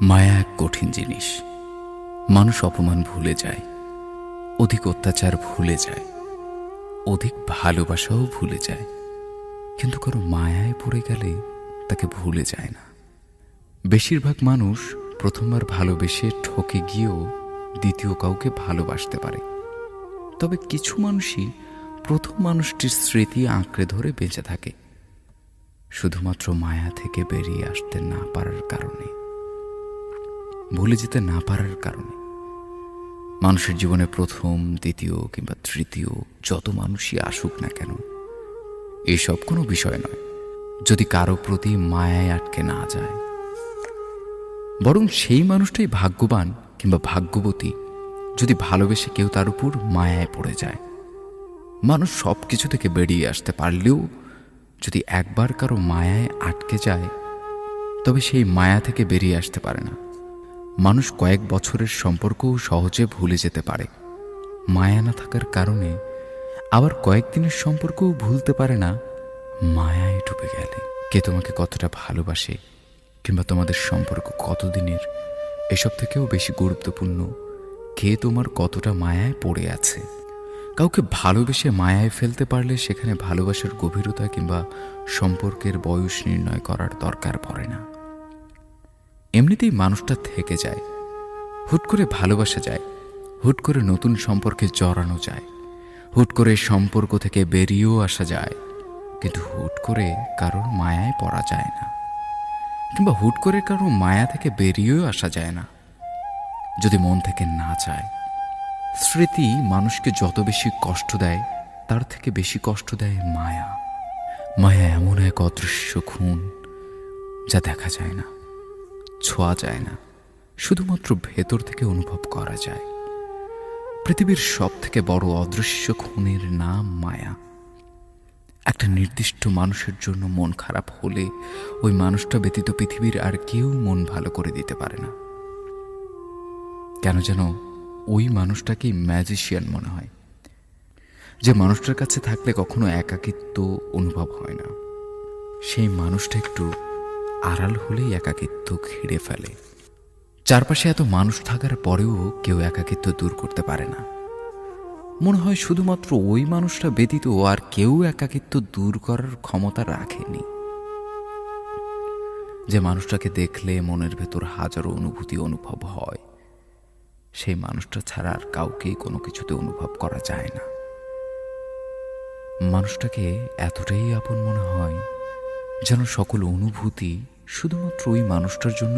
মায়া এক কঠিন জিনিস। মানুষ অপমান ভুলে যায়, অধিক অত্যাচার ভুলে যায়, অধিক ভালোবাসাও ভুলে যায়, কিন্তু কারো মায়ায় পড়ে গেলে তাকে ভুলে যায় না। বেশিরভাগ মানুষ প্রথমবার ভালোবেসে ঠকে গিয়েও দ্বিতীয় কাউকে ভালোবাসতে পারে, তবে কিছু মানুষই প্রথম মানুষটির স্মৃতি আঁকড়ে ধরে বেঁচে থাকে, শুধুমাত্র মায়া থেকে বেরিয়ে আসতে না পারার কারণে, ভুলে যেতে না পারার কারণে। মানুষের জীবনে প্রথম, দ্বিতীয় কিংবা তৃতীয় যত মানুষই আসুক না কেন, এসব কোনো বিষয় নয় যদি কারো প্রতি মায়ায় আটকে না যায়। বরং সেই মানুষটাই ভাগ্যবান কিংবা ভাগ্যবতী যদি ভালোবেসে কেউ তার উপর মায়ায় পড়ে যায়। মানুষ সব কিছু থেকে বেরিয়ে আসতে পারলেও যদি একবার কারো মায়ায় আটকে যায়, তবে সেই মায়া থেকে বেরিয়ে আসতে পারে না। মানুষ কয়েক বছরের সম্পর্কও সহজে ভুলে যেতে পারে মায়া না থাকার কারণে, আবার কয়েকদিনের সম্পর্কও ভুলতে পারে না মায়ায় ডুবে গেলে। কে তোমাকে কতটা ভালোবাসে কিংবা তোমাদের সম্পর্ক কতদিনের, এসব থেকেও বেশি গুরুত্বপূর্ণ কে তোমার কতটা মায়ায় পড়ে আছে। কাউকে ভালোবেসে মায়ায় ফেলতে পারলে সেখানে ভালোবাসার গভীরতা কিংবা সম্পর্কের বয়স নির্ণয় করার দরকার পড়ে না। এমনিতেই মানুষটা থেকে যায়, হুট করে ভালোবাসা যায়, হুট করে নতুন সম্পর্কে জড়ানো যায়, হুট করে সম্পর্ক থেকে বেরিয়েও আসা যায়, কিন্তু হুট করে কারোর মায়ায় পড়া যায় না, কিংবা হুট করে কারোর মায়া থেকে বেরিয়েও আসা যায় না যদি মন থেকে না চায়। স্মৃতি মানুষকে যত বেশি কষ্ট দেয়, তার থেকে বেশি কষ্ট দেয় মায়া। মায়া এমন এক অদৃশ্য খুন যা দেখা যায় না, ছোঁয়া যায় না, শুধুমাত্র ভেতর থেকে অনুভব করা যায়। পৃথিবীর সব থেকে বড় অদৃশ্য খুনের নাম মায়া। একটা নির্দিষ্ট মানুষের জন্য মন খারাপ হলে ওই মানুষটা ব্যতীত পৃথিবীর আর কেউ মন ভালো করে দিতে পারে না। কেন যেন ওই মানুষটাকেই ম্যাজিশিয়ান মনে হয়, যে মানুষটার কাছে থাকলে কখনো একাকিত্ব অনুভব হয় না। সেই মানুষটা একটু আড়াল হলেই একাকিত্ব ঘিরে ফেলে। চারপাশে এত মানুষ থাকার পরেও কেউ একাকিত্ব দূর করতে পারে না। মনে হয় শুধুমাত্র ওই মানুষটা ব্যতীত আর কেউ একাকিত্ব দূর করার ক্ষমতা রাখেনি। যে মানুষটাকে দেখলে মনের ভেতর হাজারো অনুভূতি অনুভব হয়, সেই মানুষটা ছাড়া আর কাউকেই কোনো কিছুতে অনুভব করা যায় না। মানুষটাকে এতটাই আপন মনে হয় যেন সকল অনুভূতি শুধুমাত্র ওই মানুষটার জন্য